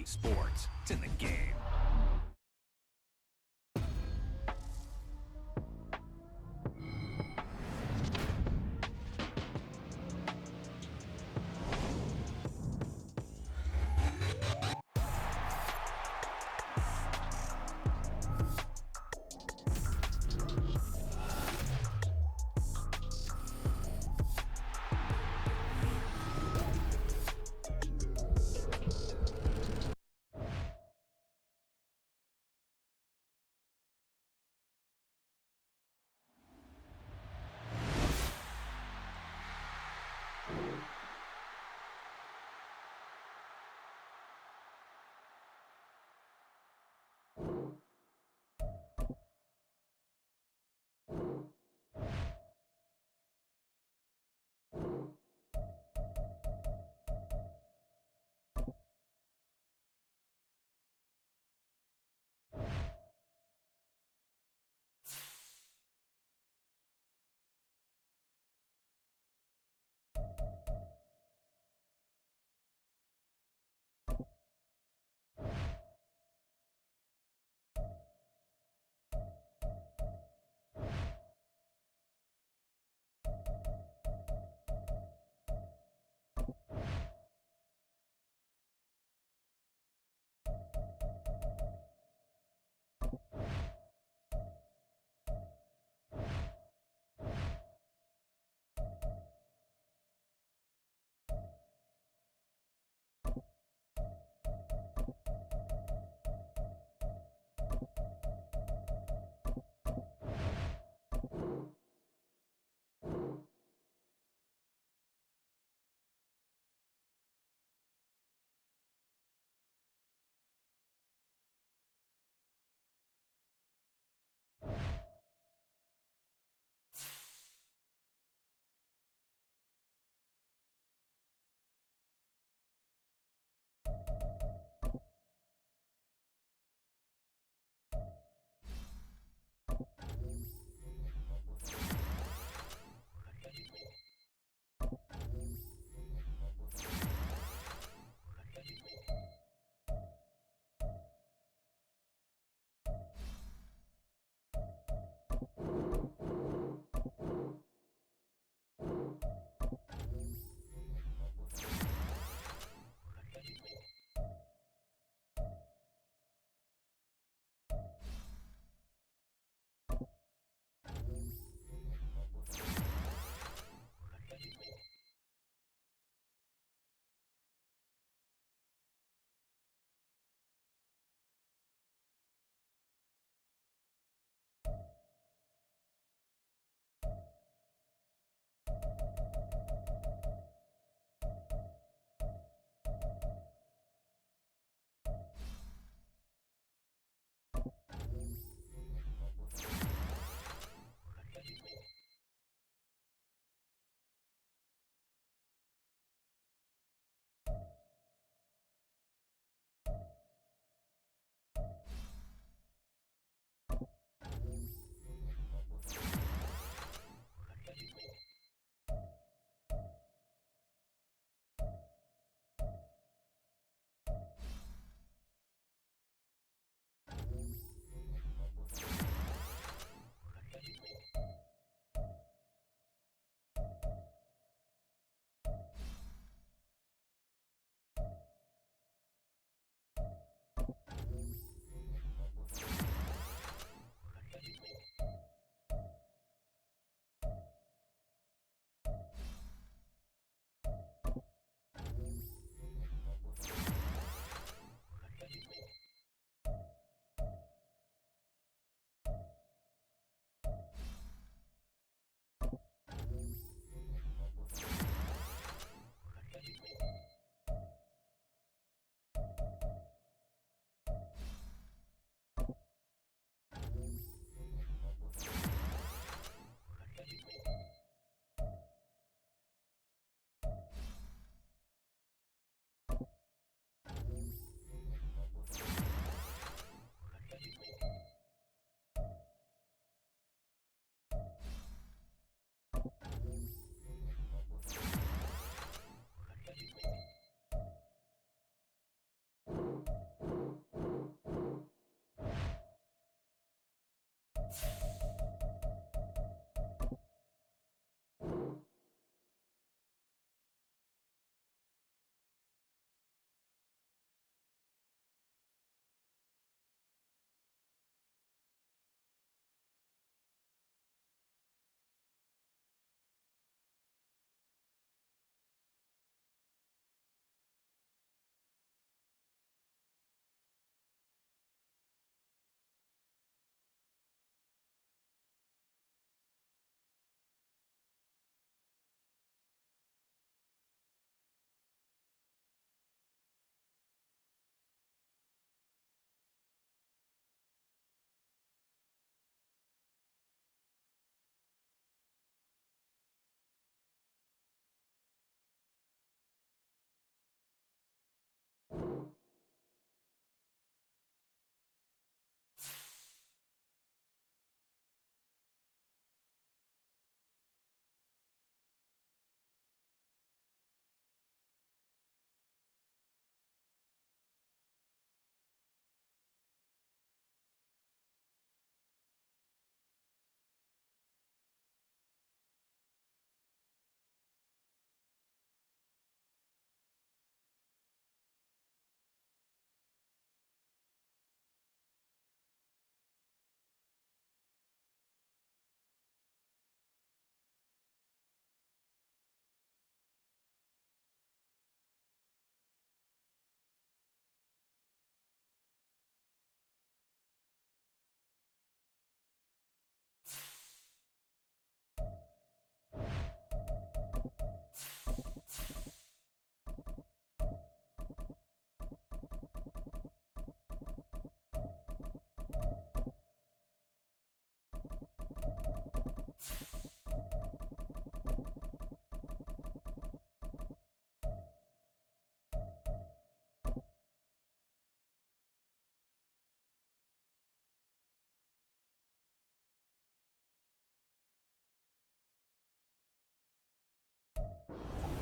sports. It's in the game.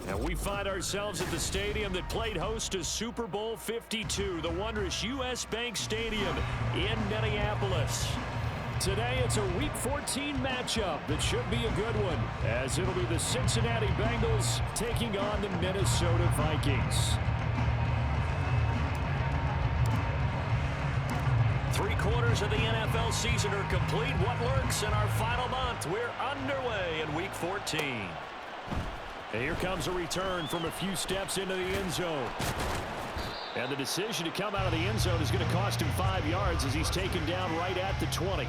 And we find ourselves at the stadium that played host to Super Bowl 52, the wondrous U.S. Bank Stadium in Minneapolis. Today, it's a Week 14 matchup that should be a good one, as it'll be the Cincinnati Bengals taking on the Minnesota Vikings. 3/4 of the NFL season are complete. What lurks in our final month? We're underway in Week 14. And here comes a return from a few steps into the end zone. And the decision to come out of the end zone is going to cost him 5 yards as he's taken down right at the 20.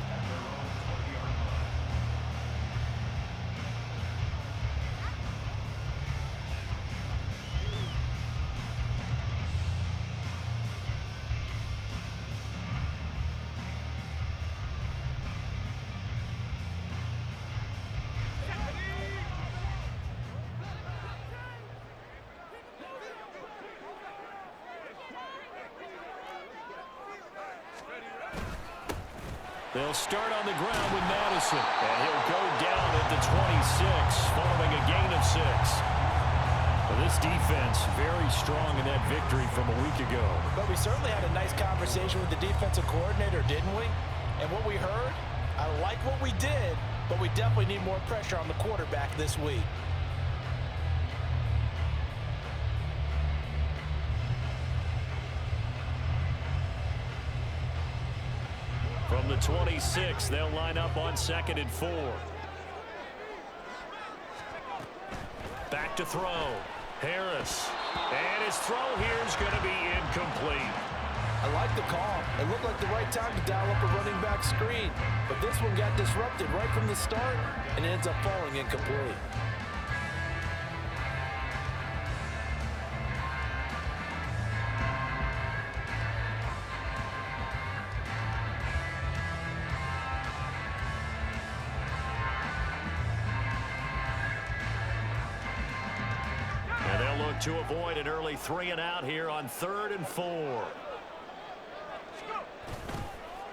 They'll start on the ground with Madison, and he'll go down at the 26, following a gain of 6. Well, this defense very strong in that victory from a week ago. But we certainly had a nice conversation with the defensive coordinator, didn't we? And what we heard, I like what we did, but we definitely need more pressure on the quarterback this week. From the 26, they'll line up on 2nd and 4. Back to throw. Harris. And his throw here is going to be incomplete. I like the call. It looked like the right time to dial up a running back screen. But this one got disrupted right from the start, and it ends up falling incomplete. To avoid an early 3-and-out here on 3rd and 4.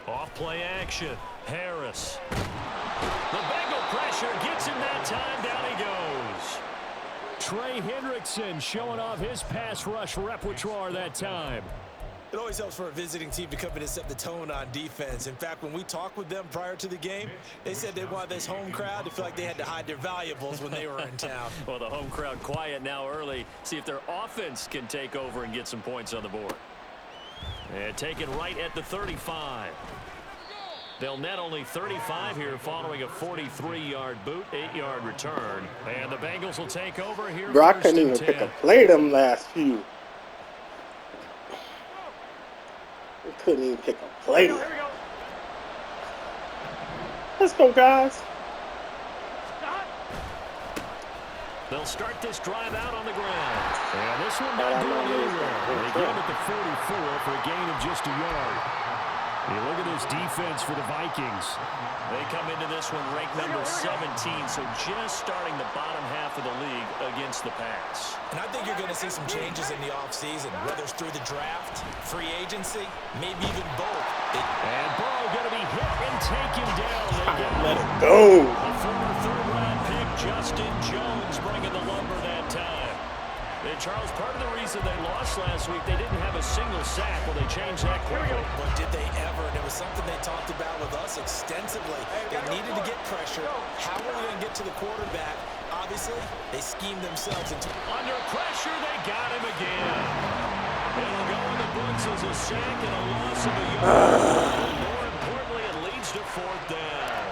Off play action. Harris. The Bengal pressure gets him that time. Down he goes. Trey Hendrickson showing off his pass rush repertoire that time. It always helps for a visiting team to come in and set the tone on defense. In fact, when we talked with them prior to the game, they said they wanted this home crowd to feel like they had to hide their valuables when they were in town. Well, the home crowd quiet now early. See if their offense can take over and get some points on the board. And taken right at the 35. They'll net only 35 here following a 43-yard boot, 8-yard return. And the Bengals will take over here. Bro, I couldn't even pick a play them last few. Couldn't even pick a play. Let's go, guys. They'll start this drive out on the ground. And this one not going anywhere. They get him at the 44 for a gain of just a yard. You look at this defense for the Vikings. They come into this one ranked number 17, so just starting the bottom half of the league against the pass. And I think you're going to see some changes in the offseason, whether it's through the draft, free agency, maybe even both. And Burrow going to be hit and taken down. Let it go. A former third-round pick, Justin Jones, bringing the lumber that time. And Charles, part of the reason they lost last week, they didn't have a single sack. Well, they changed that quickly. But did they ever? And it was something they talked about with us extensively. They needed to get pressure. How are they going to get to the quarterback? Obviously, they schemed themselves into. Under pressure, they got him again. It'll go in the books as a sack and a loss of a yard. More importantly, it leads to 4th down.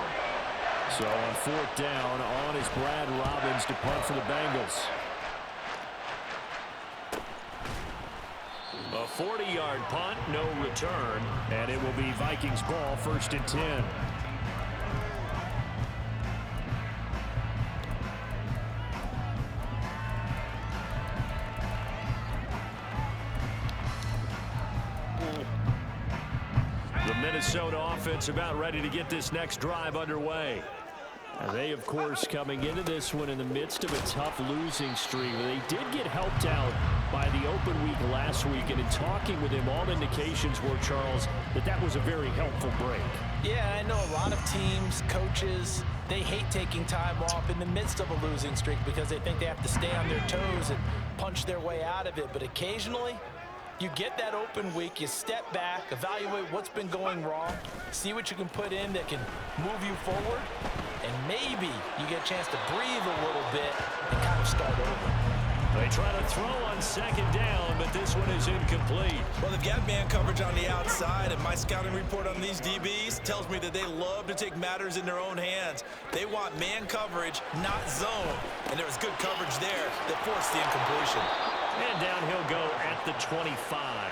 So on 4th down, on is Brad Robbins to punt for the Bengals. A 40-yard punt, no return, and it will be Vikings ball, 1st and 10. The Minnesota offense about ready to get this next drive underway. And they, of course, coming into this one in the midst of a tough losing streak. They did get helped out by the open week last week, and in talking with him, all indications were, Charles, that was a very helpful break. Yeah, I know a lot of teams, coaches, they hate taking time off in the midst of a losing streak because they think they have to stay on their toes and punch their way out of it. But occasionally, you get that open week, you step back, evaluate what's been going wrong, see what you can put in that can move you forward, and maybe you get a chance to breathe a little bit and kind of start over. They try to throw on second down, but this one is incomplete. Well, they've got man coverage on the outside, and my scouting report on these DBs tells me that they love to take matters in their own hands. They want man coverage, not zone, and there was good coverage there that forced the incompletion. And down he'll go at the 25.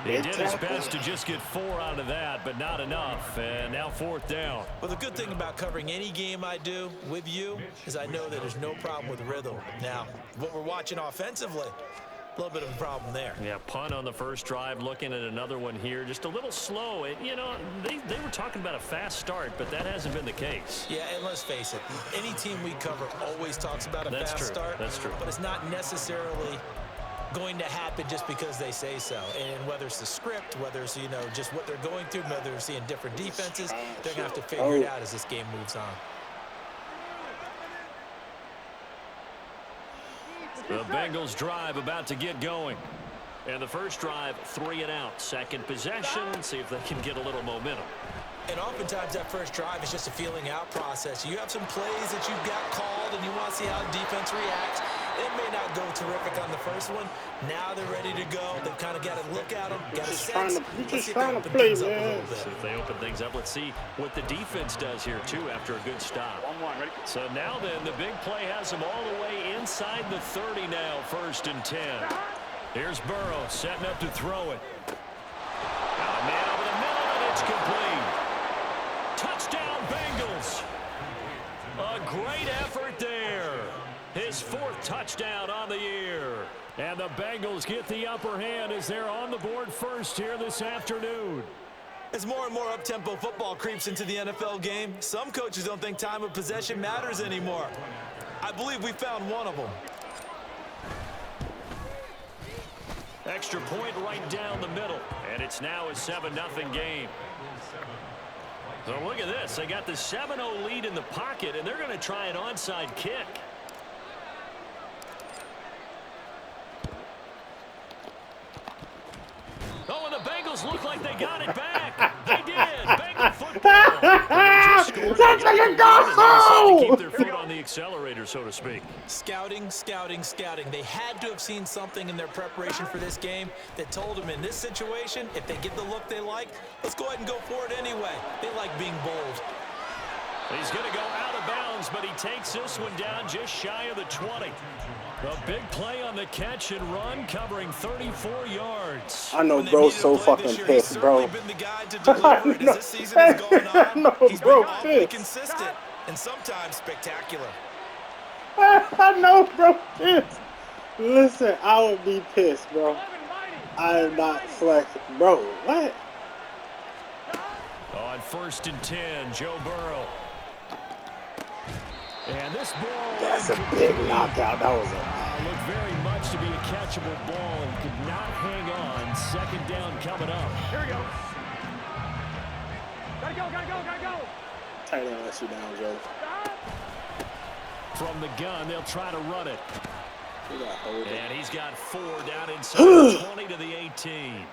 He did his best to just get 4 out of that, but not enough. And now 4th down. Well, the good thing about covering any game I do with you is I know that there's no problem with rhythm. Now, what we're watching offensively, a little bit of a problem there. Yeah, punt on the first drive, looking at another one here. Just a little slow. You know, they were talking about a fast start, but that hasn't been the case. Yeah, and let's face it, any team we cover always talks about a fast start. That's true. But it's not necessarily going to happen just because they say so. And whether it's the script, whether it's, you know, just what they're going through, whether they're seeing different defenses, they're going to have to figure it out as this game moves on. The Bengals drive about to get going. And the first drive, 3 and out. Second possession, see if they can get a little momentum. And oftentimes that first drive is just a feeling out process. You have some plays that you've got called and you want to see how the defense reacts. It may not go terrific on the first one. Now they're ready to go. They've kind of got to look at them, got a sense. You're just trying to play, man. See if they open things up. Let's see what the defense does here, too, after a good stop. 1-1, ready? So now then, the big play has them all the way inside the 30 now, 1st and 10. Here's Burrow setting up to throw it. Got a man over the middle, and it's complete. Touchdown, Bengals. A great effort there. His 4th touchdown on the year. And the Bengals get the upper hand as they're on the board first here this afternoon. As more and more up-tempo football creeps into the NFL game, some coaches don't think time of possession matters anymore. I believe we found one of them. Extra point right down the middle. And it's now a 7-0 game. So look at this. They got the 7-0 lead in the pocket, and they're going to try an onside kick. Oh, and the Bengals look like they got it back. They did. Bengal football. Let's make it go! Keep their foot on the accelerator, so to speak. Scouting, scouting, scouting. They had to have seen something in their preparation for this game that told them in this situation, if they get the look they like, let's go ahead and go for it anyway. They like being bold. He's going to go out of bounds, but he takes this one down just shy of the 20. A big play on the catch and run, covering 34 yards. I know bro's so fucking pissed, bro. He's been awfully consistent and sometimes spectacular. I know bro pissed. Listen, I would be pissed, bro. I am not flexing. Bro, what? On 1st and 10, Joe Burrow. And this ball... That's a big knockout. That was a... looked very much to be a catchable ball and could not hang on. 2nd down coming up. Here we go. Gotta go, gotta go, gotta go. Tight end lets you down, Joe. From the gun, they'll try to run it. And he's got 4 down inside the 20 to the 18.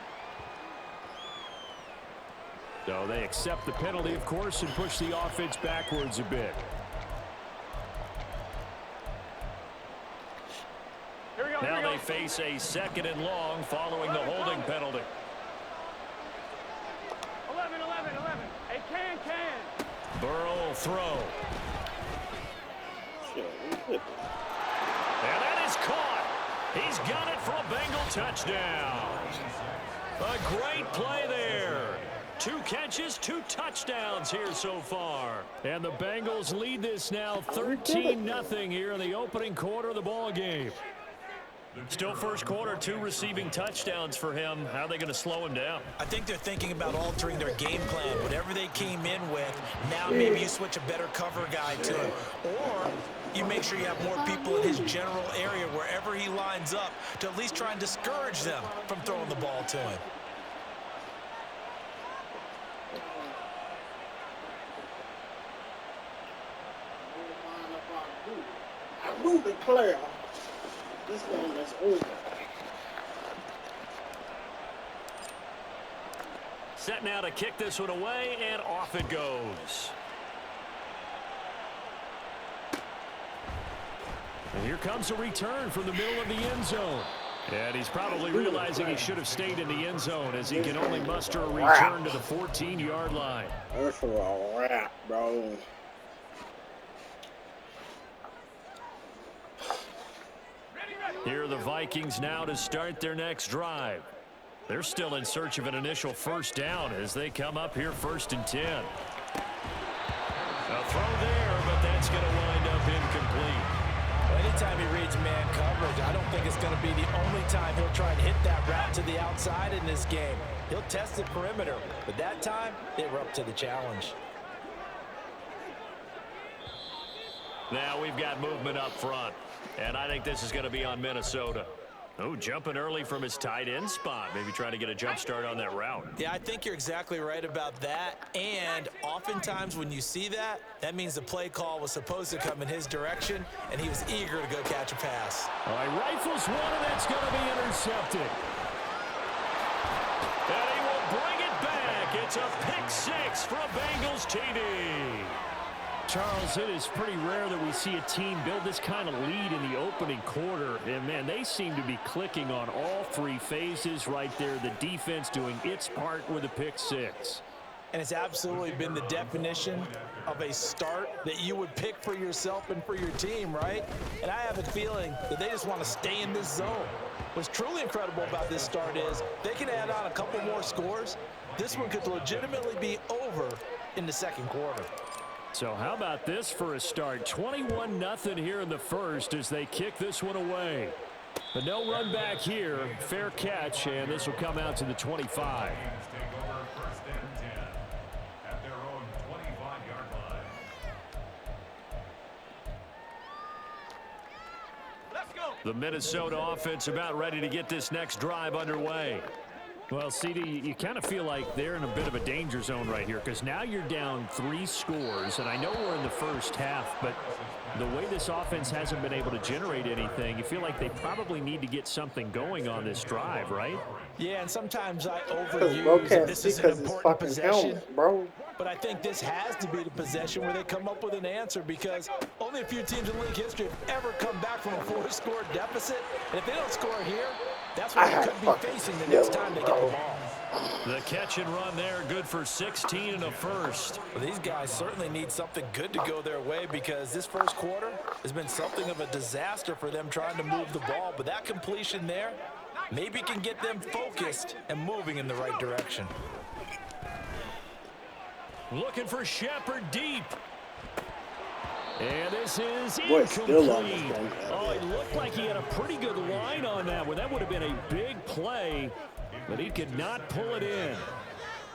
So they accept the penalty, of course, and push the offense backwards a bit. Now they face a 2nd and long following the holding penalty. 11. Hey, can. Burrow will throw. And that is caught. He's got it for a Bengal touchdown. A great play there. 2 catches, 2 touchdowns here so far. And the Bengals lead this now 13-0 here in the opening quarter of the ball game. Still first quarter, 2 receiving touchdowns for him. How are they going to slow him down? I think they're thinking about altering their game plan. Whatever they came in with, now maybe you switch a better cover guy to him. Or you make sure you have more people in his general area wherever he lines up to at least try and discourage them from throwing the ball to him. I move the player. This game is over. Set now to kick this one away, and off it goes. And here comes a return from the middle of the end zone. And he's probably realizing he should have stayed in the end zone as he can only muster a return to the 14-yard line. That's a wrap, bro. Here are the Vikings now to start their next drive. They're still in search of an initial first down as they come up here 1st and 10. A throw there, but that's going to wind up incomplete. Well, anytime he reads man coverage, I don't think it's going to be the only time he'll try and hit that route to the outside in this game. He'll test the perimeter, but that time they were up to the challenge. Now we've got movement up front, and I think this is going to be on Minnesota. Oh, jumping early from his tight end spot. Maybe trying to get a jump start on that route. Yeah, I think you're exactly right about that. And oftentimes when you see that, that means the play call was supposed to come in his direction, and he was eager to go catch a pass. All right, rifles one, and that's going to be intercepted. And he will bring it back. It's a pick 6 for a Bengals TD. Charles, it is pretty rare that we see a team build this kind of lead in the opening quarter. And, man, they seem to be clicking on all 3 phases right there. The defense doing its part with a pick 6. And it's absolutely been the definition of a start that you would pick for yourself and for your team, right? And I have a feeling that they just want to stay in this zone. What's truly incredible about this start is they can add on a couple more scores. This one could legitimately be over in the second quarter. So how about this for a start? 21-0 here in the first as they kick this one away. But no run back here. Fair catch, and this will come out to the 25. The Minnesota offense about ready to get this next drive underway. Well, CD, you kind of feel like they're in a bit of a danger zone right here because now you're down 3 scores, and I know we're in the first half, but the way this offense hasn't been able to generate anything, you feel like they probably need to get something going on this drive, right? Yeah, and sometimes I overuse this is an important possession, bro. But I think this has to be the possession where they come up with an answer because only a few teams in league history have ever come back from a 4-score deficit, and if they don't score here, that's what they could be facing the next time they get the ball. The catch and run there, good for 16 and a first. Well, these guys certainly need something good to go their way because this first quarter has been something of a disaster for them trying to move the ball. But that completion there maybe can get them focused and moving in the right direction. Looking for Shepard deep. And this is incomplete. Oh, it looked like he had a pretty good line on that one. That would have been a big play, but he could not pull it in.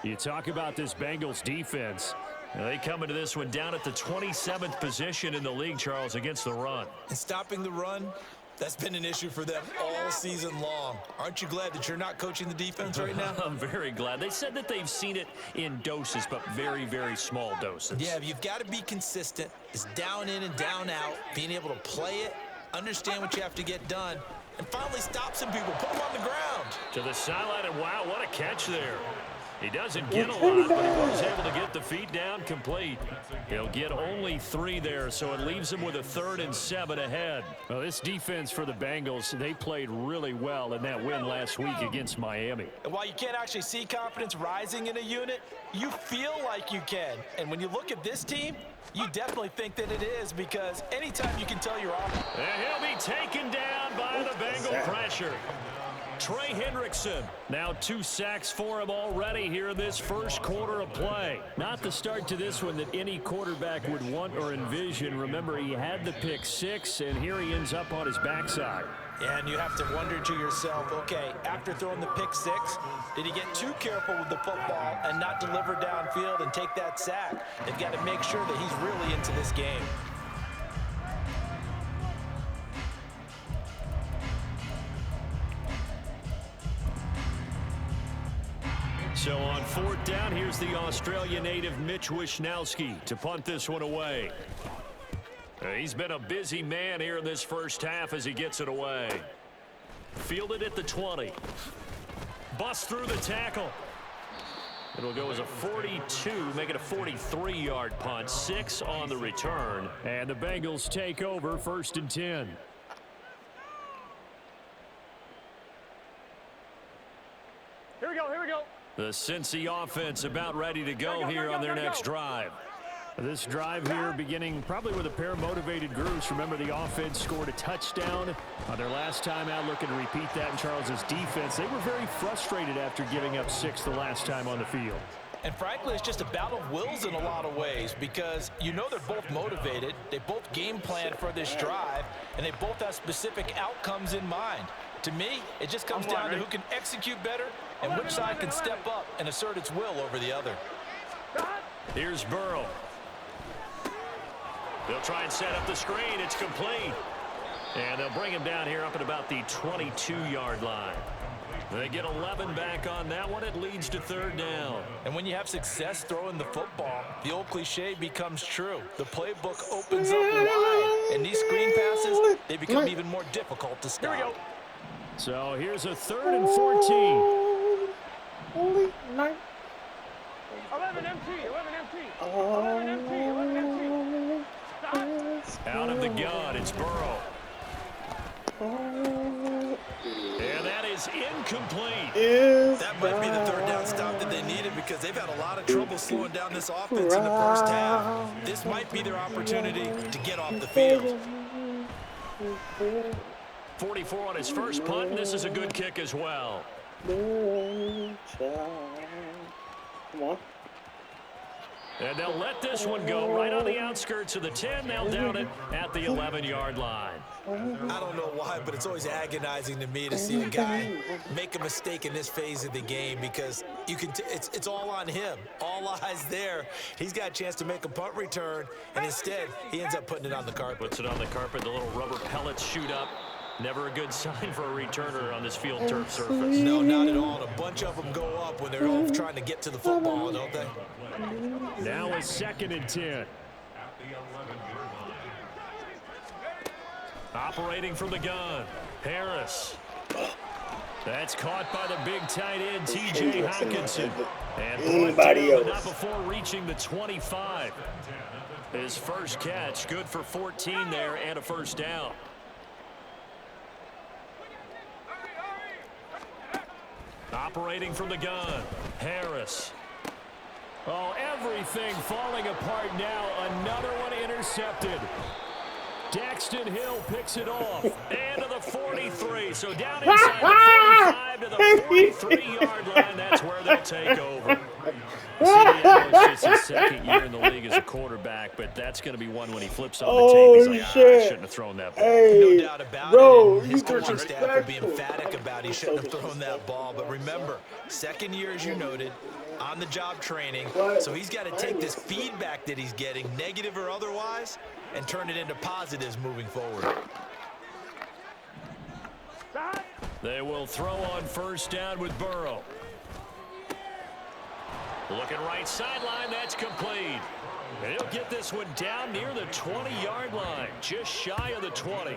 You talk about this Bengals defense. They come into this one down at the 27th position in the league, Charles, against the run. And stopping the run, that's been an issue for them all season long. Aren't you glad that you're not coaching the defense right now? I'm very glad. They said that they've seen it in doses, but very, very small doses. Yeah, you've got to be consistent. It's down in and down out, being able to play it, understand what you have to get done, and finally stop some people, put them on the ground. To the sideline, and wow, what a catch there. He doesn't get a lot, but he was able to get the feet down complete. He'll get only 3 there, so it leaves him with a 3rd and 7 ahead. Well, this defense for the Bengals, they played really well in that win last week against Miami. And while you can't actually see confidence rising in a unit, you feel like you can. And when you look at this team, you definitely think that it is because anytime you can tell you're off. And he'll be taken down by the Bengal pressure. Trey Hendrickson, now 2 sacks for him already here in this first quarter of play. Not the start to this one that any quarterback would want or envision. Remember, he had the pick 6, and here he ends up on his backside. And you have to wonder to yourself, okay, after throwing the pick six, did he get too careful with the football and not deliver downfield and take that sack? They've got to make sure that he's really into this game. So on 4th down, here's the Australia native Mitch Wishnowski to punt this one away. He's been a busy man here in this first half as he gets it away. Fielded at the 20. Bust through the tackle. It'll go as a 42, make it a 43-yard punt. 6 on the return. And the Bengals take over 1st and 10. Here we go, here we go. The Cincy offense about ready to go here on their next drive. This drive here beginning probably with a pair of motivated groups. Remember, the offense scored a touchdown on their last time out, looking to repeat that in Charles's defense. They were very frustrated after giving up 6 the last time on the field. And frankly, it's just a battle of wills in a lot of ways because you know they're both motivated. They both game plan for this drive, and they both have specific outcomes in mind. To me, it just comes down to who can execute better and which side can step up and assert its will over the other. Here's Burrow. They'll try and set up the screen. It's complete. And they'll bring him down here up at about the 22-yard line. They get 11 back on that one. It leads to 3rd down. And when you have success throwing the football, the old cliche becomes true. The playbook opens up wide. And these screen passes, they become even more difficult to stop. Here we go. So here's a 3rd and 14. Holy night. 11 MT, 11 MT. 11 MT, 11 MT. Out of the gun, it's Burrow. And that is incomplete. That might be the 3rd down stop that they needed because they've had a lot of trouble slowing down this offense in the first half. This might be their opportunity to get off the field. 44 on his first punt, and this is a good kick as well. Come on. And they'll let this one go right on the outskirts of the 10. They'll down it at the 11-yard line. I don't know why, but it's always agonizing to me to see a guy make a mistake in this phase of the game because you can. It's all on him. All eyes there. He's got a chance to make a punt return, and instead he ends up putting it on the carpet. Puts it on the carpet. The little rubber pellets shoot up. Never a good sign for a returner on this field turf surface. No, not at all. And a bunch of them go up when they're all trying to get to the football, don't they? Now a 2nd and 10. Operating from the gun, Harris. That's caught by the big tight end, T.J. Hockenson. And anybody else? Not before reaching the 25. His first catch, good for 14 there and a 1st down. Operating from the gun, Harris. Oh, everything falling apart now. Another one intercepted. Daxton Hill picks it off. And to the 43. So down inside the 45 to the 43-yard line. That's where they'll take over. It's his 2nd year in the league as a quarterback, but that's going to be one when he flips on the tape. He's like, I shouldn't have thrown that ball. No doubt about it. His coaching staff will be emphatic about he shouldn't have thrown that ball. But remember, 2nd year, as you noted, on-the-job training. So he's got to take this feedback that he's getting, negative or otherwise, and turn it into positives moving forward. They will throw on 1st down with Burrow. Looking right sideline, that's complete. And he'll get this one down near the 20-yard line, just shy of the 20.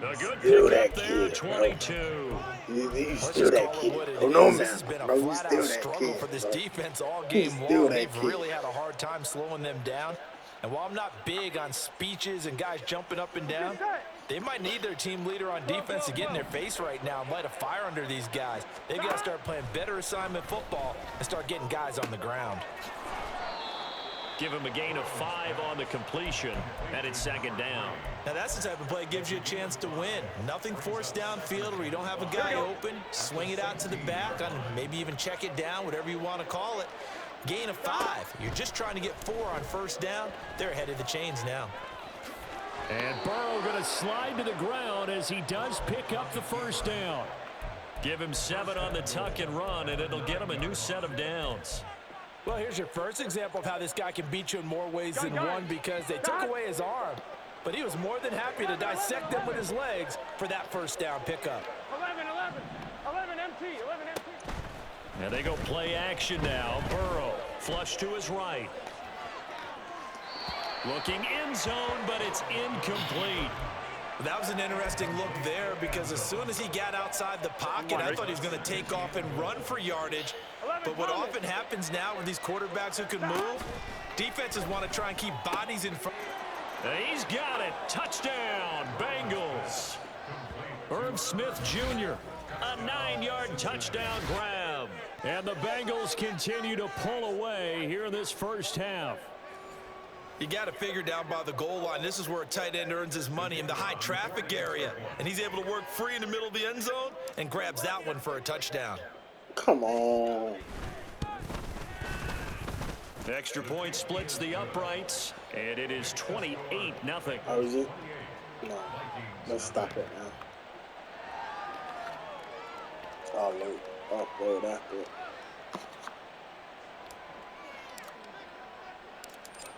A good pick up there, 22. Let's just call it what it is. This has been a flat-out struggle for this defense all game long. They've really had a hard time slowing them down. And while I'm not big on speeches and guys jumping up and down, they might need their team leader on defense to get in their face right now and light a fire under these guys. They've got to start playing better assignment football and start getting guys on the ground. Give him a gain of 5 on the completion, and it's 2nd down. Now that's the type of play that gives you a chance to win. Nothing forced downfield where you don't have a guy open. Swing it out to the back, and maybe even check it down, whatever you want to call it. Gain of 5. You're just trying to get 4 on 1st down. They're ahead of the chains now. And Burrow going going to slide to the ground as he does pick up the first down. Give him 7 on the tuck and run, and it'll get him a new set of downs. Well, here's your first example of how this guy can beat you in more ways than one, because they took away his arm, but he was more than happy to dissect them with his legs for that first down pickup. 11 MT. And they go play action now. Burrow, flush to his right. Looking end zone, but it's incomplete. That was an interesting look there, because as soon as he got outside the pocket, I thought he was going to take off and run for yardage. But what often happens now with these quarterbacks who can move, defenses want to try and keep bodies in front. He's got it. Touchdown, Bengals. Irv Smith Jr., a 9-yard touchdown grab. And the Bengals continue to pull away here in this first half. You got to figure down by the goal line. This is where a tight end earns his money, in the high traffic area. And he's able to work free in the middle of the end zone and grabs that one for a touchdown. Come on. Extra point splits the uprights, and it is 28-0. Oh, is it? No. Let's stop it now. Oh, wait. Oh, wait, after it.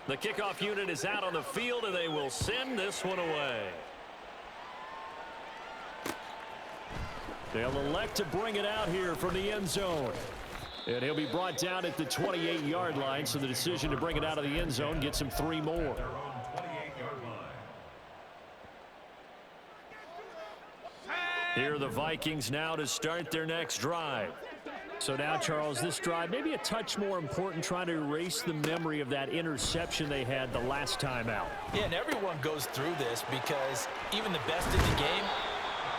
The kickoff unit is out on the field, and they will send this one away. They'll elect to bring it out here from the end zone. And he'll be brought down at the 28-yard line, so the decision to bring it out of the end zone gets him 3 more. Here are the Vikings now to start their next drive. So now, Charles, this drive maybe a touch more important, trying to erase the memory of that interception they had the last time out. Yeah, and everyone goes through this, because even the best in the game,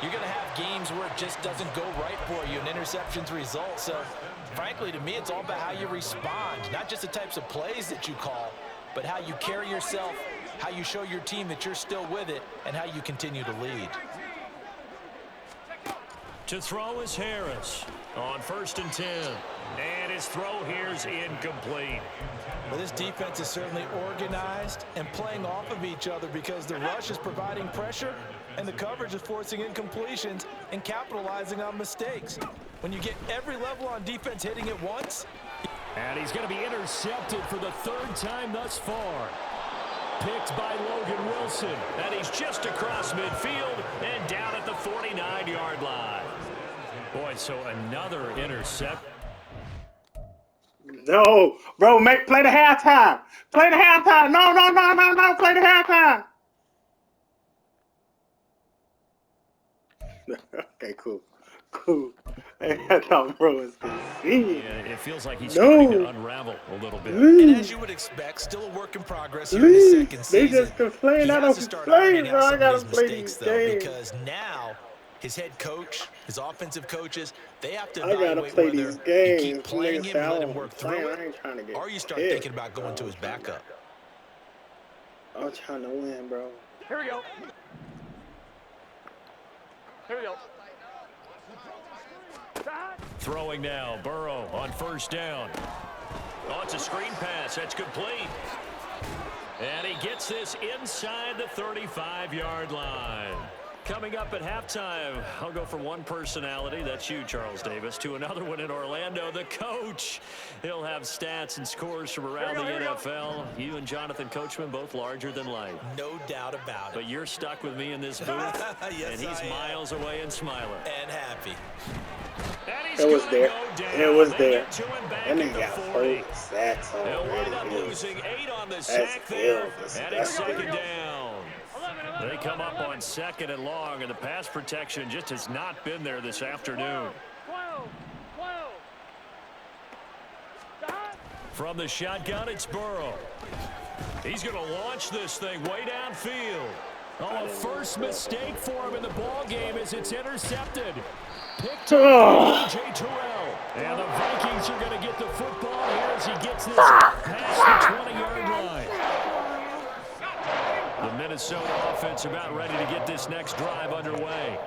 you're going to have games where it just doesn't go right for you, and interceptions result. So, frankly, to me, it's all about how you respond, not just the types of plays that you call, but how you carry yourself, how you show your team that you're still with it, and how you continue to lead. To throw is Harris on 1st and 10. And his throw here is incomplete. Well, this defense is certainly organized and playing off of each other, because the rush is providing pressure and the coverage is forcing incompletions and capitalizing on mistakes. When you get every level on defense hitting it once. And he's going to be intercepted for the 3rd time thus far. Picked by Logan Wilson. And he's just across midfield and down at the 49-yard line. Boy, so another intercept. No, bro, play the halftime. Play the halftime. No, play the halftime. Okay, cool. I thought bro was conceding. Yeah, it feels like he's starting to unravel a little bit. And as you would expect, still a work in progress here in his second season. They just complain. I don't complain, bro. I gotta play these games. Because now his head coach, his offensive coaches, they have to I gotta evaluate play whether these games. you keep playing him and let him work through I it, ain't trying to get or you start hit. thinking about going to his backup. I'm trying to win, bro. Here we go. Throwing now, Burrow on 1st down. Oh, it's a screen pass. That's complete. And he gets this inside the 35-yard line. Coming up at halftime, I'll go from one personality, that's you, Charles Davis, to another one in Orlando, the coach. He'll have stats and scores from around the NFL. You and Jonathan Coachman, both larger than life. No doubt about it. But you're stuck with me in this booth, Yes, and he's I am. miles away and smiling. And happy. And he's It was gonna there. go down. It was They there. get to him back And at they the got 40. 4 sacks They'll wind up already. losing 8 on the That's sack there, ill. and it's 2nd down. They come up on 2nd and long, and the pass protection just has not been there this afternoon. 12. From the shotgun, it's Burrow. He's going to launch this thing way downfield. Oh, a first mistake for him in the ball game as it's intercepted. Picked Oh. up by A.J. Terrell. And the Vikings are going to get the football here as he gets this past the 20-yard line. The Minnesota offense about ready to get this next drive underway.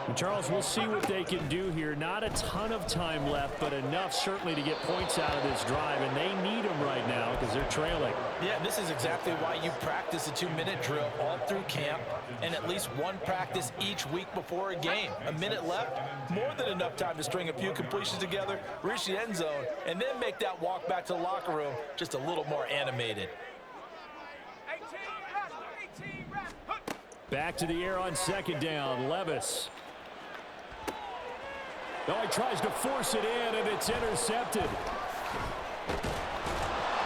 And Charles, we'll see what they can do here. Not a ton of time left, but enough certainly to get points out of this drive, and they need them right now because they're trailing. Yeah, this is exactly why you practice a 2-minute drill all through camp. and at least one practice each week before a game. A minute left, more than enough time to string a few completions together, reach the end zone, and then make that walk back to the locker room just a little more animated. Back to the air on second down. Levis. Oh, he tries to force it in, and it's intercepted.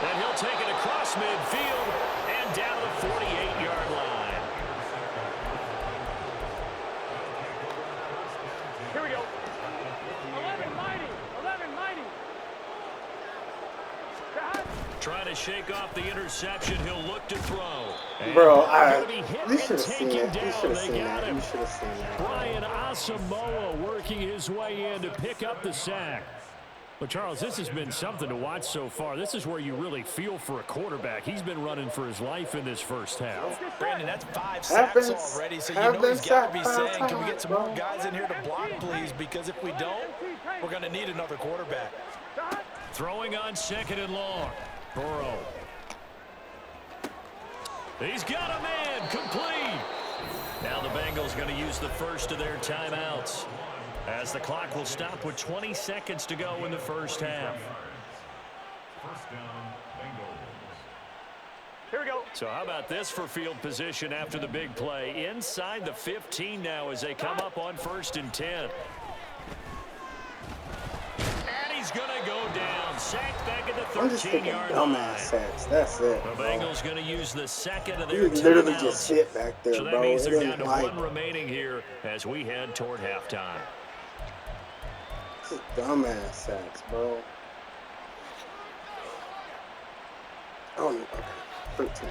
And he'll take it across midfield and down to the 48-yard line. Here we go. 11 mighty. 11 mighty. Trying to shake off the interception. He'll look to throw. Bro, you should have seen that. You should have seen that. You should have seen that. Brian Asamoah working his way in to pick up the sack. But, Charles, this has been something to watch so far. This is where you really feel for a quarterback. He's been running for his life in this first half. Brandon, that's 5 sacks already, so you know he's got to be saying, can we get some more guys in here to block, please? Because if we don't, we're going to need another quarterback. Throwing on second and long. Burrow. He's got a man complete. Now the Bengals going to use the first of their timeouts, as the clock will stop with 20 seconds to go in the first half. Here we go. So how about this for field position after the big play? Inside the 15 now as they come up on 1st and 10. And he's going to go down. Sacked back at the 13-yard line. Dumbass sacks. That's it. The Bengals going to use the second of their You literally timeouts. just sit back there, So that bro. means they're It down ain't to like one remaining here as we head toward halftime. this is dumbass sacks, bro. Oh, okay. 13.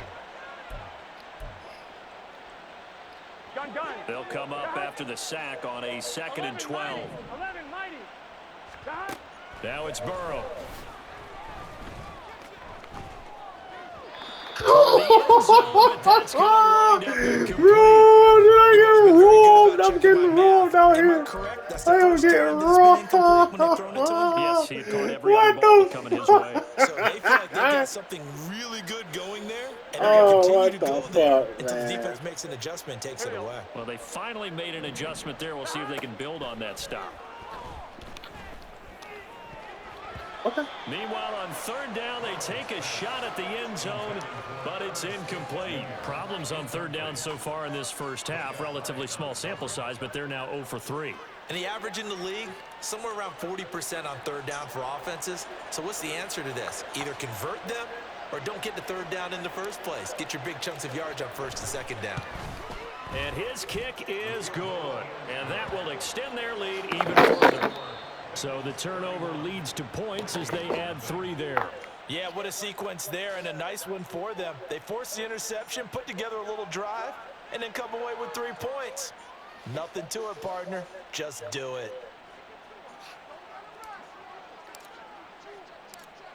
Gun. They'll come up after the sack on a 2nd and 12. 11 mighty. Gun. Now it's Burrow. I'm getting rolled out here. I am getting rolled. Yes, he had caught every other ball coming his way. So they feel like they got something really good going there, and they're Oh, going to continue to what go the there fuck, until the man. defense makes an adjustment and takes it away. Well, they finally made an adjustment there. We'll see if they can build on that stop. Okay. Meanwhile, on 3rd down, they take a shot at the end zone, but it's incomplete. Problems on 3rd down so far in this first half. Relatively small sample size, but they're now 0 for 3. And the average in the league, somewhere around 40% on 3rd down for offenses. So what's the answer to this? Either convert them or don't get the 3rd down in the first place. Get your big chunks of yards on 1st and 2nd down. And his kick is good, and that will extend their lead even further. So the turnover leads to points as they add 3 there. Yeah, what a sequence there, and a nice one for them. They force the interception, put together a little drive, and then come away with 3 points. Nothing to it, partner. Just do it.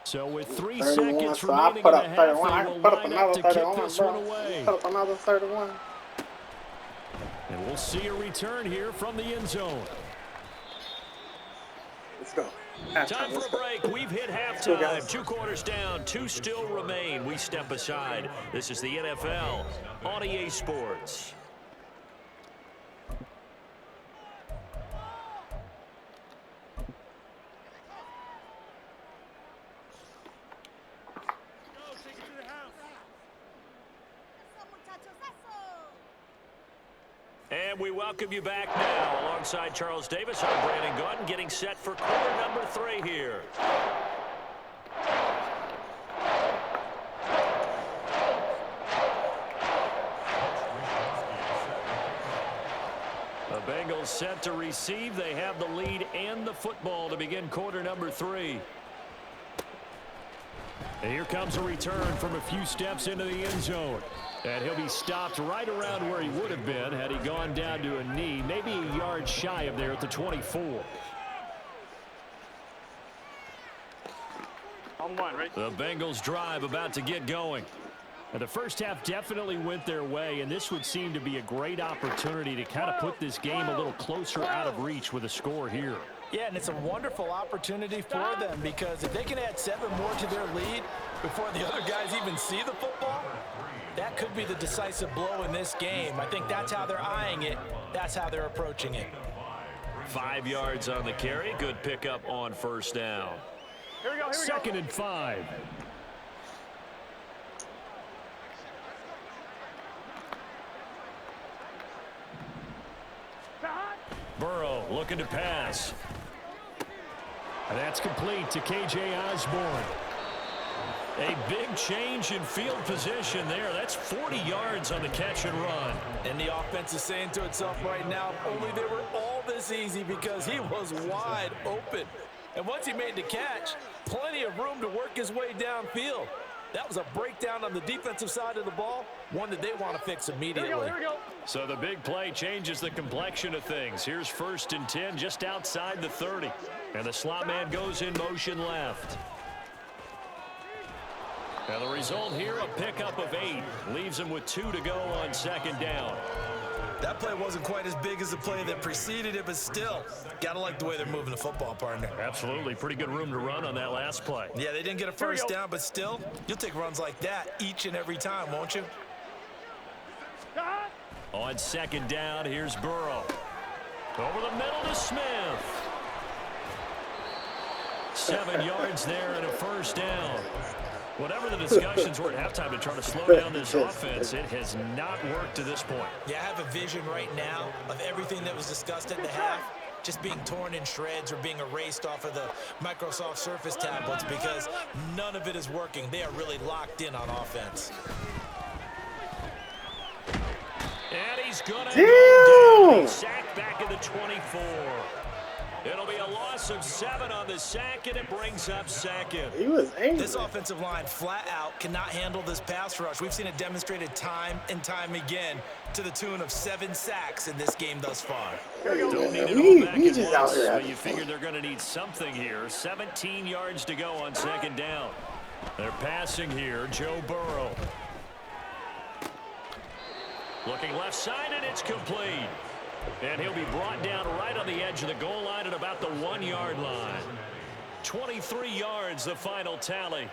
So with 3 31, seconds so I remaining put in up the half, 31. I they will put up line another up to kick 31, this one bro. away. Put up another 31. And we'll see a return here from the end zone. Let's go. Time for a break. We've hit halftime. 2 quarters down. 2 still remain. We step aside. This is the NFL on EA Sports. And we welcome you back now. Alongside Charles Davis, I'm Brandon Gordon, getting set for quarter number 3 here. The Bengals set to receive. They have the lead and the football to begin quarter number 3. And here comes a return from a few steps into the end zone. And he'll be stopped right around where he would have been had he gone down to a knee, maybe a yard shy of there at the 24. On 1, right? The Bengals drive about to get going. And the first half definitely went their way, and this would seem to be a great opportunity to kind of put this game a little closer out of reach with a score here. Yeah, and it's a wonderful opportunity for them because if they can add 7 more to their lead before the other guys even see the football, That could be the decisive blow in this game. I think that's how they're eyeing it. That's how they're approaching it. 5 yards on the carry. Good pickup on first down. Here we go, here we go. 2nd and 5. Burrow looking to pass. And that's complete to K.J. Osborne. A big change in field position there. That's 40 yards on the catch and run. And the offense is saying to itself right now, only they were all this easy because he was wide open. And once he made the catch, plenty of room to work his way downfield. That was a breakdown on the defensive side of the ball, one that they want to fix immediately. Here we go. So the big play changes the complexion of things. Here's 1st and 10 just outside the 30. And the slot man goes in motion left. And the result here, a pickup of 8. Leaves him with 2 to go on 2nd down. That play wasn't quite as big as the play that preceded it, but still, gotta like the way they're moving the football, partner. Absolutely. Pretty good room to run on that last play. Yeah, they didn't get a first down, but still, you'll take runs like that each and every time, won't you? On 2nd down, here's Burrow. Over the middle to Smith. 7 yards there and a first down. Whatever the discussions were at halftime to try to slow down this offense, it has not worked to this point. Yeah, I have a vision right now of everything that was discussed at the half just being torn in shreds or being erased off of the Microsoft Surface tablets because none of it is working. They are really locked in on offense. And he's going to go down. He's sacked back in the 24. It'll be a loss of 7 on the sack, and it brings up 2nd. He was angry. This offensive line flat out cannot handle this pass rush. We've seen it demonstrated time and time again to the tune of 7 sacks in this game thus far. Don't need it all back at once, but you figure they're going to need something here. 17 yards to go on 2nd down. They're passing here. Joe Burrow. Looking left side, and it's complete. And he'll be brought down right on the edge of the goal line at about the 1-yard line. 23 yards, the final tally.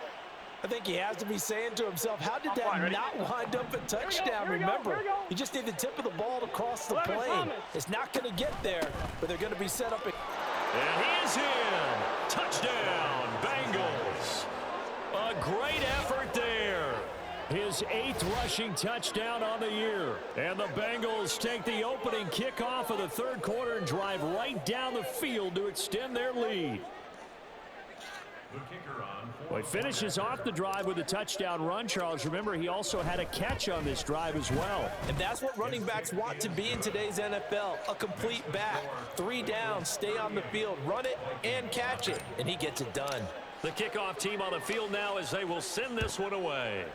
I think he has to be saying to himself, how did that not wind up a touchdown? Remember, you just need the tip of the ball to cross the plane. It's not going to get there, but they're going to be set up. And he is in. Touchdown, Bengals. A great effort there. His 8th rushing touchdown on the year. And the Bengals take the opening kickoff of the 3rd quarter and drive right down the field to extend their lead. Well, he finishes off the drive with a touchdown run, Charles. Remember, he also had a catch on this drive as well. And that's what running backs want to be in today's NFL, a complete back. 3 downs, stay on the field, run it, and catch it. And he gets it done. The kickoff team on the field now as they will send this one away.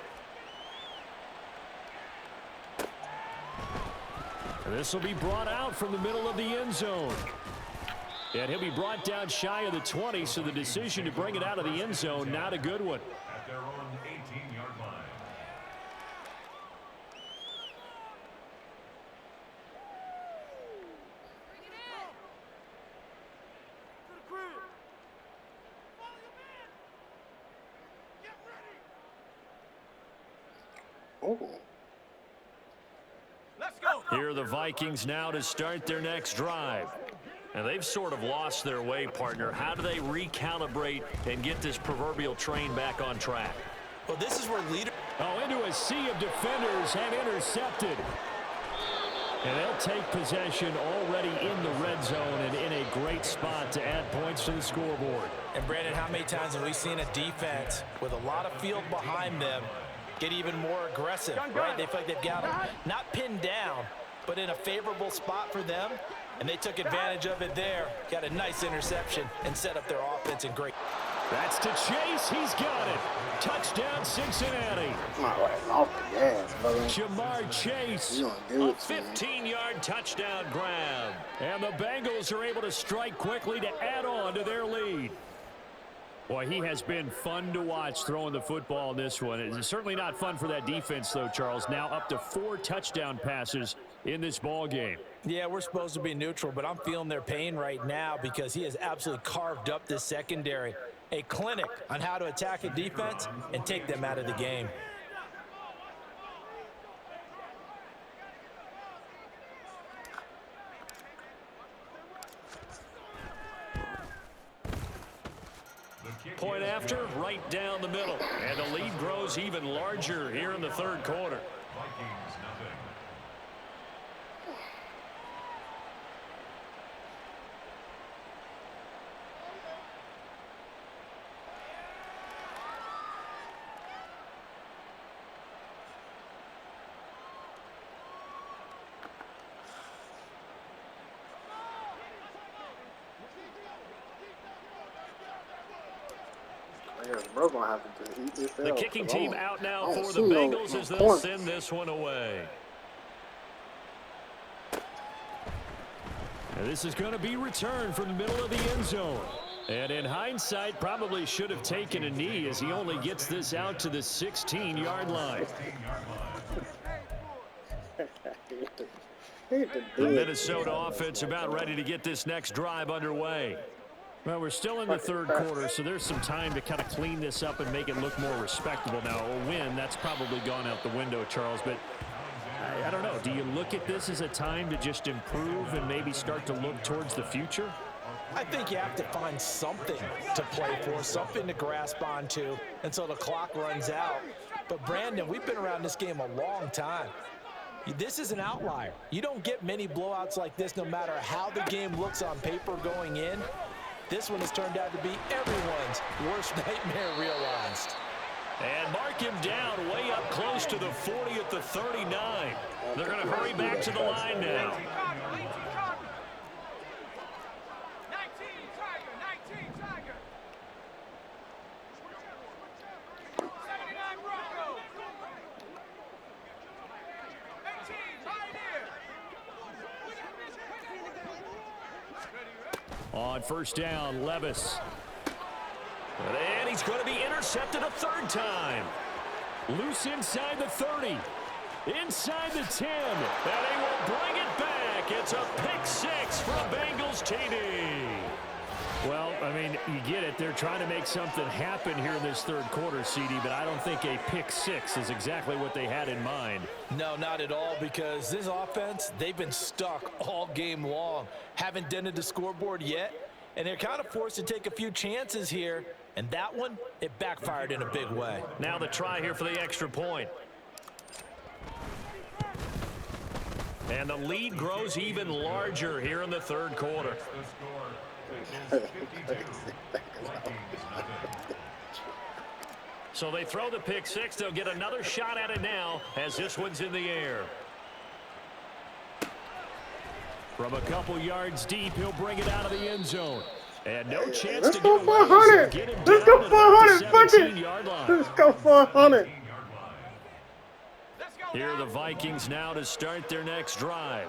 This will be brought out from the middle of the end zone. And he'll be brought down shy of the 20, so the decision to bring it out of the end zone, not a good one. At their own 18-yard line. Here are the Vikings now to start their next drive. And they've sort of lost their way, partner. How do they recalibrate and get this proverbial train back on track? Well, this is where leaders... Oh, into a sea of defenders and intercepted. And they'll take possession already in the red zone and in a great spot to add points to the scoreboard. And, Brandon, how many times have we seen a defense with a lot of field behind them get even more aggressive, right? They feel like they've got them not pinned down, but in a favorable spot for them, and they took advantage of it there. Got a nice interception and set up their offense in great. That's to Chase. He's got it. Touchdown, Cincinnati. Off the gas, brother. Jamar Chase. A 15-yard touchdown grab. And the Bengals are able to strike quickly to add on to their lead. Boy, he has been fun to watch throwing the football in this one. It's certainly not fun for that defense, though, Charles. Now up to 4 touchdown passes in this ball game. Yeah, we're supposed to be neutral, but I'm feeling their pain right now because he has absolutely carved up this secondary. A clinic on how to attack a defense and take them out of the game. point after, right down the middle. And the lead grows even larger here in the third quarter. Vikings nothing. Bro gonna have to eat this. The kicking team out now for the Bengals as they'll send this one away. And this is going to be returned from the middle of the end zone. And in hindsight, probably should have taken a knee as he only gets this out to the 16-yard line. The Minnesota offense about ready to get this next drive underway. Well, we're still in the third quarter, so there's some time to kind of clean this up and make it look more respectable. Now, a win, that's probably gone out the window, Charles, but I don't know. Do you look at this as a time to just improve and maybe start to look towards the future? I think you have to find something to play for, something to grasp onto until the clock runs out. But, Brandon, we've been around this game a long time. This is an outlier. You don't get many blowouts like this no matter how the game looks on paper going in. This one has turned out to be everyone's worst nightmare realized. And mark him down way up close to the 40 at the 39. They're going to hurry back to the line now. 19 Tiger. 79 Bronco. 18 Pioneer. On first down, Levis. And he's going to be intercepted a third time. Loose inside the 30. Inside the 10. And he will bring it back. It's a pick six for a Bengals TD. Well, I mean, you get it. They're trying to make something happen here in this third quarter, CD, but I don't think a pick six is exactly what they had in mind. No, not at all, because this offense, they've been stuck all game long. Haven't dented the scoreboard yet, and they're kind of forced to take a few chances here, and that one, it backfired in a big way. Now the try here for the extra point. And the lead grows even larger here in the third quarter. So they throw the pick six. They'll get another shot at it now as this one's in the air. From a couple yards deep, he'll bring it out of the end zone. And no chance Let's to go get for away. 100. Let's go for 100. Fuck it. Let's go for 100. Here are the Vikings now to start their next drive.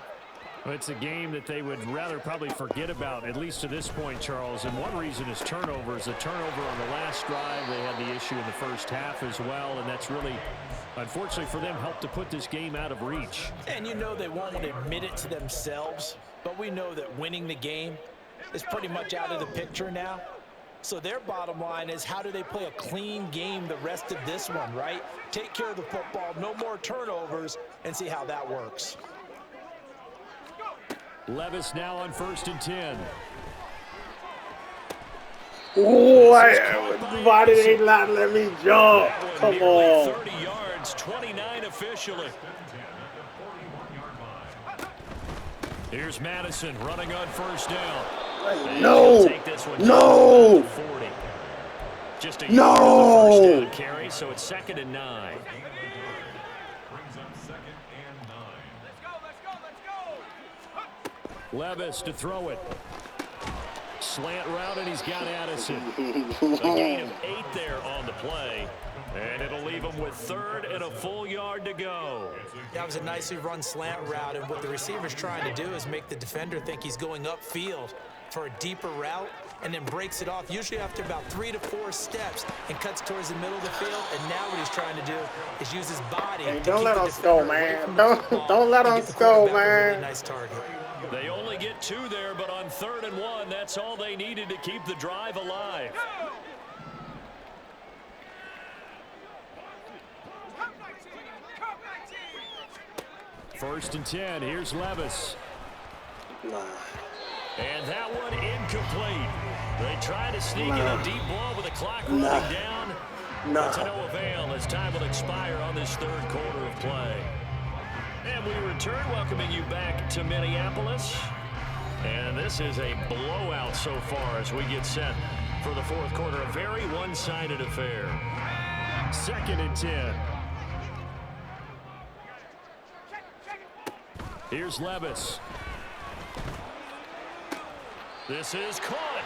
Well, it's a game that they would rather probably forget about, at least to this point, Charles. And one reason is turnovers. A turnover on the last drive. They had the issue in the first half as well, and that's really, unfortunately for them, helped to put this game out of reach. And you know they won't admit it to themselves, but we know that winning the game is pretty much out of the picture now. So their bottom line is, how do they play a clean game the rest of this one, right? Take care of the football, no more turnovers, and see how that works. Levis now on 1st and 10. Why did they not let me jump? Come on. 30 yards, 29 officially. Here's Madison running on first down. No. No. Just a yard on the first down carry, so it's 2nd and 9. Brings up 2nd and 9. Levis to throw it. Slant route, and he's got Addison. A gain of 8 there on the play. And it'll leave him with 3rd and a full yard to go. That was a nicely run slant route, and what the receiver's trying to do is make the defender think he's going upfield for a deeper route, and then breaks it off, usually after about 3 to 4 steps, and cuts towards the middle of the field. And now what he's trying to do is use his body. Hey, to don't keep let the us go, defender away man. from the football Don't let and us get the go, quarterback a really man. nice target. They only get 2 there, but on 3rd and 1, that's all they needed to keep the drive alive. First and 10. Here's Levis. And that one incomplete. They try to sneak in a deep ball with the clock running down. But to no avail as time will expire on this third quarter of play. And we return, welcoming you back to Minneapolis. And this is a blowout so far as we get set for the fourth quarter. A very one-sided affair. 2nd and 10. Here's Levis. This is caught.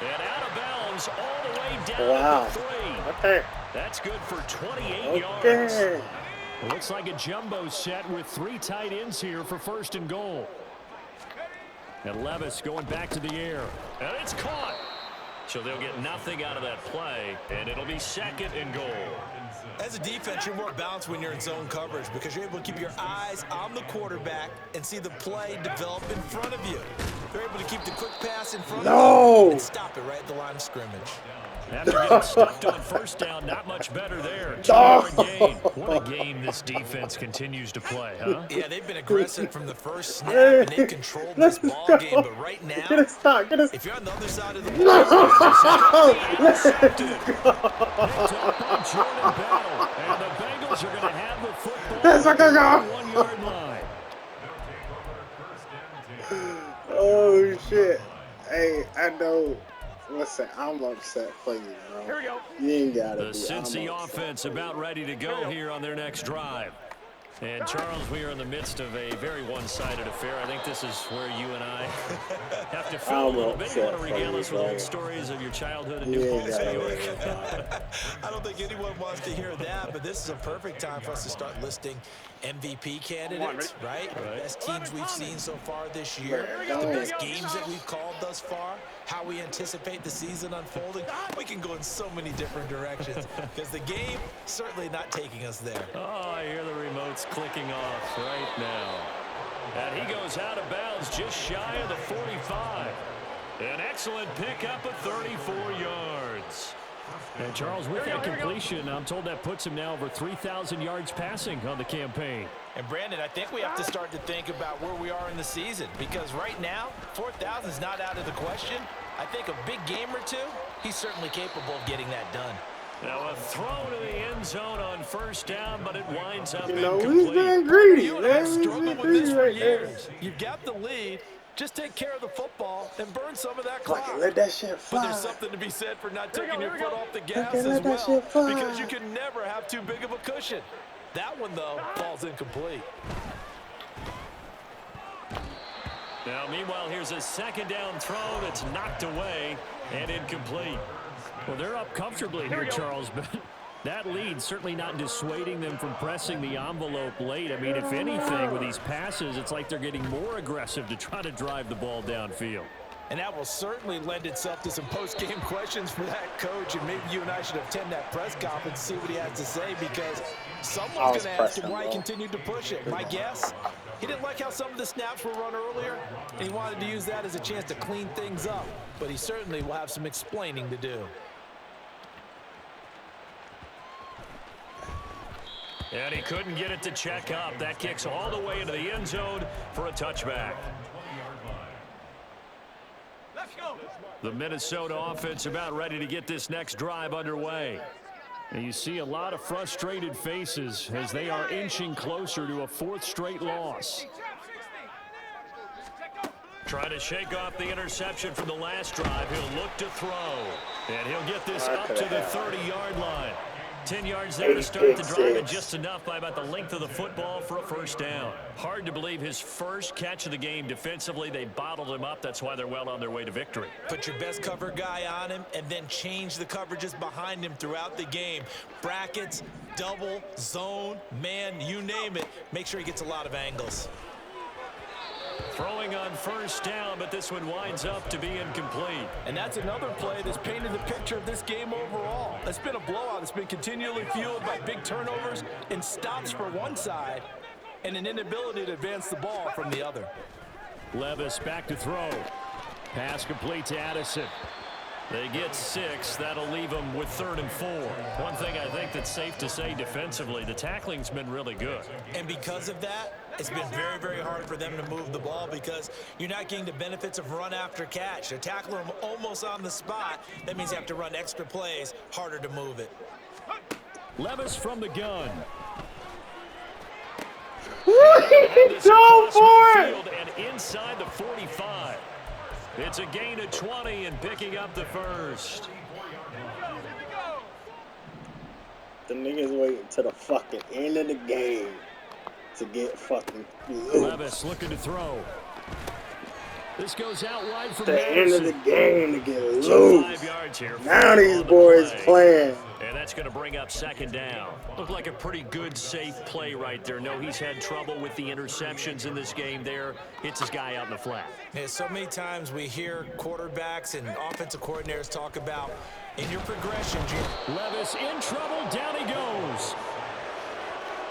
And out of bounds all the way down to 3. Okay. That's good for 28 yards. It looks like a jumbo set with 3 tight ends here for 1st and goal. And Levis going back to the air. And it's caught. So they'll get nothing out of that play, and it'll be 2nd and goal. As a defense, you're more balanced when you're in zone coverage because you're able to keep your eyes on the quarterback and see the play develop in front of you. They're able to keep the quick pass in front of you and stop it right at the line of scrimmage. After getting stuffed on 1st down, not much better there. 2-yard gain. What a game this defense continues to play, huh? Yeah, they've been aggressive from the first snap, and they've controlled this ball game. But right now, if you're on the other side of the ball, and the Bengals are going to have the football That's not gonna at the 1-yard line. Oh shit. Hey, I know. Listen, I'm upset for you, bro. Here we go. You ain't gotta The be. Cincy offense about ready to go here on their next drive. And Charles, we are in the midst of a very one-sided affair. I think this is where you and I have to feel a little bit. You want to regale us with old stories of your childhood in New Paltz, New York? I don't think anyone wants to hear that, but this is a perfect time for us to start listing MVP candidates, right? Best teams we've seen so far this year, the best games that we've called thus far, how we anticipate the season unfolding. We can go in so many different directions because the game certainly not taking us there. Oh, I hear the remotes clicking off right now. And he goes out of bounds just shy of the 45. An excellent pickup of 34 yards. And Charles, with that completion, I'm told that puts him now over 3,000 yards passing on the campaign. And Brandon, I think we have to start to think about where we are in the season because right now, 4,000 is not out of the question. I think a big game or two, he's certainly capable of getting that done. Now a throw to the end zone on 1st down, but it winds up You know, he's incomplete. been greedy. You and I have He's struggled been with this greedy for right there. years. You've got the lead. Just take care of the football and burn some of that clock. Fucking let that shit fly. But there's something to be said for not taking your foot off the gas Fucking as let that well. shit fly. Because you can never have too big of a cushion. That one, though, falls incomplete. Now, meanwhile, here's a 2nd down throw that's knocked away and incomplete. Well, they're up comfortably here, Charles, but that lead certainly not dissuading them from pressing the envelope late. I mean, if anything, with these passes, it's like they're getting more aggressive to try to drive the ball downfield. And that will certainly lend itself to some post-game questions for that coach. And maybe you and I should attend that press conference and see what he has to say because someone's going to ask him why he continued to push it. My guess, he didn't like how some of the snaps were run earlier, and he wanted to use that as a chance to clean things up. But he certainly will have some explaining to do. And he couldn't get it to check up. That kicks all the way into the end zone for a touchback. Let's go. The Minnesota offense about ready to get this next drive underway. And you see a lot of frustrated faces as they are inching closer to a 4th straight loss. Trying to shake off the interception from the last drive. He'll look to throw. And he'll get this up to the 30-yard line. 10 yards there to start the drive, and just enough by about the length of the football for a 1st down. Hard to believe his first catch of the game defensively. They bottled him up. That's why they're well on their way to victory. Put your best cover guy on him and then change the coverages behind him throughout the game. Brackets, double, zone, man, you name it. Make sure he gets a lot of angles. Throwing on 1st down, but this one winds up to be incomplete. And that's another play that's painted the picture of this game overall. It's been a blowout. It's been continually fueled by big turnovers and stops for one side and an inability to advance the ball from the other. Levis back to throw. Pass complete to Addison. They get 6. That'll leave them with 3rd and 4. One thing I think that's safe to say defensively, the tackling's been really good. And because of that, it's been very, very hard for them to move the ball because you're not getting the benefits of run after catch. They're tackling them almost on the spot. That means you have to run extra plays, harder to move it. Levis from the gun. Go for it! And inside the 45. It's a gain of 20 and picking up the first. The niggas waiting to the fucking end of the game to get fucking loose. Levis looking to throw. This goes out wide for the end of the game to get loose. 5 yards here. Now these boys playing. And that's going to bring up 2nd down. Looked like a pretty good, safe play right there. No, he's had trouble with the interceptions in this game there. Hits his guy out in the flat. Yeah, so many times we hear quarterbacks and offensive coordinators talk about in your progression. Levis in trouble. Down he goes.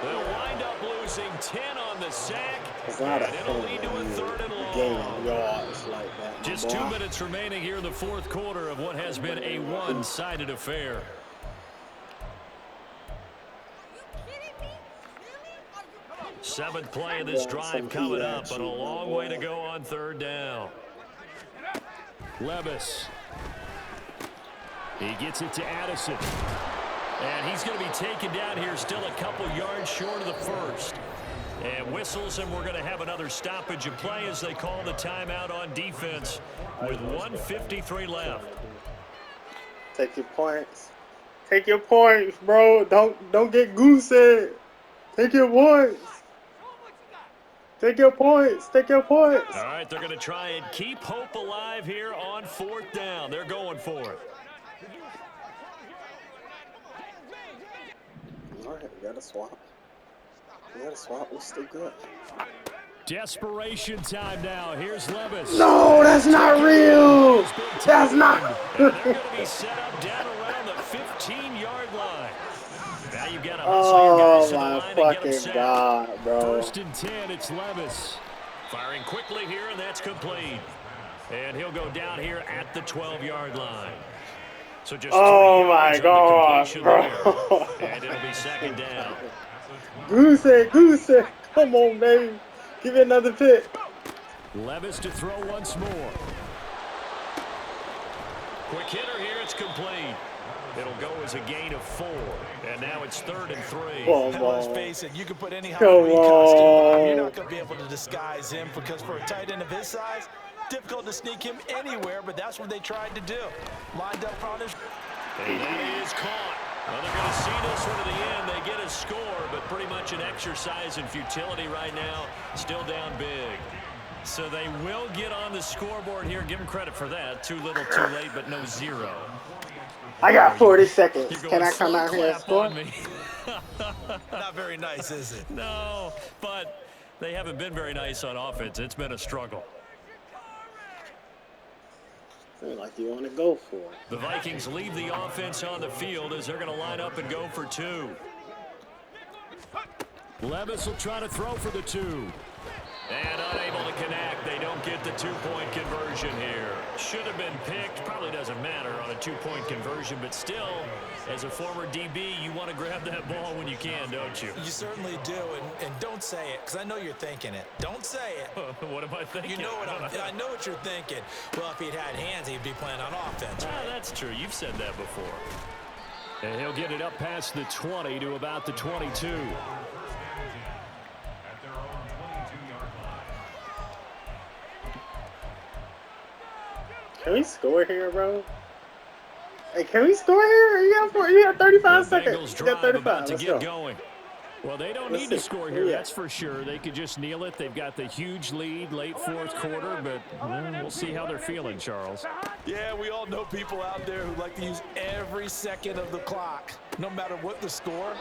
They'll wind up losing 10 on the sack. It's not a it'll lead to a 3rd and long. Game yards like that. Just 2 minutes remaining here in the 4th quarter of what has been a one-sided affair. Seventh play of this drive coming up, but a long way to go on 3rd down. Levis. He gets it to Addison. And he's going to be taken down here still a couple yards short of the first. And whistles, and we're going to have another stoppage of play as they call the timeout on defense with 1:53 left. Take your points. Take your points, bro. Don't get goose-egg. Take your points. Take your points. Take your points. All right, they're going to try and keep hope alive here on 4th down. They're going for it. All right, we got to swap. We're still good. Desperation time now. Here's Levis. No, that's not real. That's not. They're going to be set up down around the 15-yard line. Now you've got to Oh my fucking God, bro. 1st and 10, it's Levis. Firing quickly here, and that's complete. And he'll go down here at the 12-yard line. So just oh my God, bro. And it'll be 2nd down. Goose-egg. Come on, baby. Give me another pick. Levis to throw once more. Quick hitter here, it's complete. It'll go as a gain of 4, and now it's 3rd and 3. Let's face it, you can put any Halloween costume on. You're not going to be able to disguise him because for a tight end of his size, difficult to sneak him anywhere, but that's what they tried to do. Lined up on his... And that is caught. Well, they're going to see this one to the end. They get a score, but pretty much an exercise in futility right now. Still down big. So they will get on the scoreboard here. Give them credit for that. Too little, too late, but no 0. I got 40 seconds. Can I come out here and score? Not very nice, is it? No, but they haven't been very nice on offense. It's been a struggle. Seems like you want to go for it. The Vikings leave the offense on the field as they're going to line up and go for 2. Levis will try to throw for the 2. And unable to connect. They don't get the 2-point conversion here. Should have been picked. Probably doesn't matter on a 2-point conversion, but still, as a former DB, you want to grab that ball when you can, don't you? You certainly do, and don't say it, because I know you're thinking it. Don't say it. What am I thinking? You know what I know what you're thinking. Well, if he'd had hands, he'd be playing on offense. Right? That's true. You've said that before. And he'll get it up past the 20 to about the 22. Can we score here, bro? Hey, can we score here? You got 35 seconds. You got 35. Let's go. Going. Well, they don't need to score here, that's for sure. They could just kneel it. They've got the huge lead late 4th quarter, but we'll see how they're feeling, Charles. Yeah, we all know people out there who like to use every second of the clock, no matter what the score.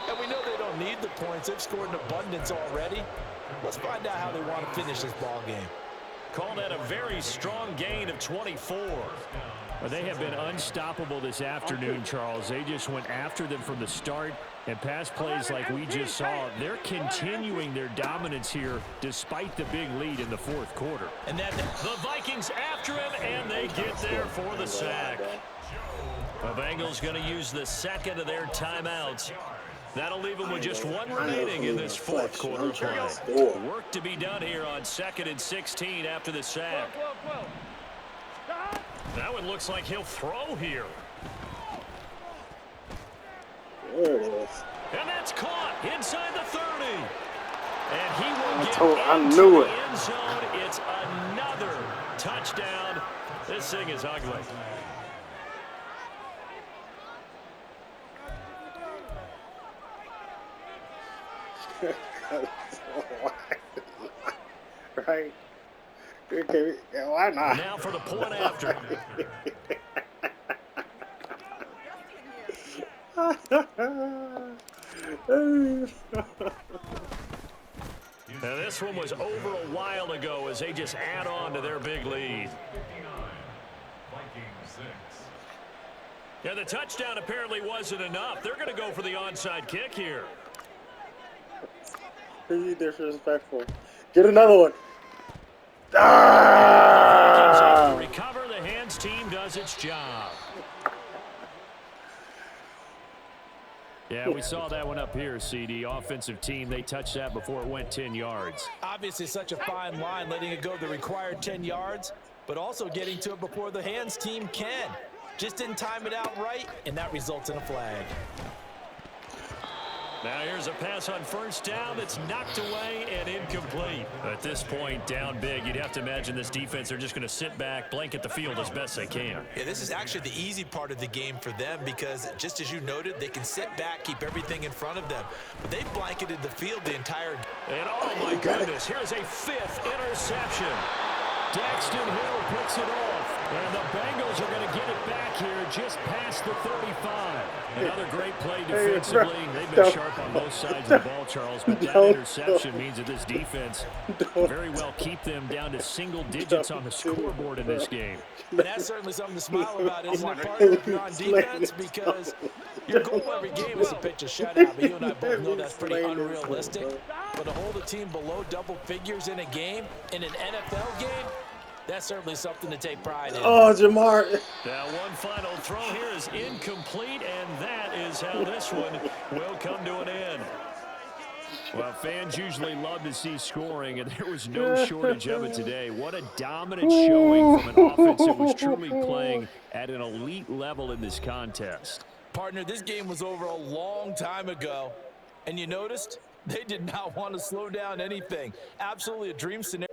And we know they don't need the points. They've scored in abundance already. Let's find out how they want to finish this ball game. Call that a very strong gain of 24. Well, they have been unstoppable this afternoon, Charles. They just went after them from the start, and pass plays like we just saw, they're continuing their dominance here despite the big lead in the fourth quarter. And then the Vikings after him, and they get there for the sack. The Bengals going to use the second of their timeouts. That'll leave them with just one remaining in this fourth quarter of play. Work to be done here on 2nd and 16 after the sack. That one looks like he'll throw here. There it is. And that's caught inside the 30. And he will get knew into it. the end zone. It's another touchdown. This thing is ugly. Right? Okay, why not? Now for the point after. Now this one was over a while ago as they just add on to their big lead. Yeah, the touchdown apparently wasn't enough. They're going to go for the onside kick here. Pretty disrespectful. Get another one. Ah! The recover. The hands team does its job. Yeah, we saw that one up here, CD. Offensive team, they touched that before it went 10 yards. Obviously such a fine line, letting it go the required 10 yards, but also getting to it before the hands team can. Just didn't time it out right, and that results in a flag. Now here's a pass on first down that's knocked away and incomplete. At this point, down big, you'd have to imagine this defense are just going to sit back, blanket the field as best they can. Yeah, this is actually the easy part of the game for them because, just as you noted, they can sit back, keep everything in front of them. But they blanketed the field the entire game. And oh my goodness, here's a 5th interception. Daxton Hill picks it off, and the Bengals are going to get it back here just past the 35. Another great play defensively. They've been sharp on both sides of the ball, Charles, but that interception means that this defense very well keep them down to single digits on the scoreboard in this game. And that's certainly something to smile about, isn't it, partner, if you're on defense? Because your goal every game is to pitch a shutout, but you and I both know that's pretty unrealistic. But to hold a team below double figures in a game, in an NFL game, that's certainly something to take pride in. Oh, Jamar. Now one final throw here is incomplete, and that is how this one will come to an end. Well, fans usually love to see scoring, and there was no shortage of it today. What a dominant showing from an offense that was truly playing at an elite level in this contest. Partner, this game was over a long time ago, and you noticed they did not want to slow down anything. Absolutely a dream scenario.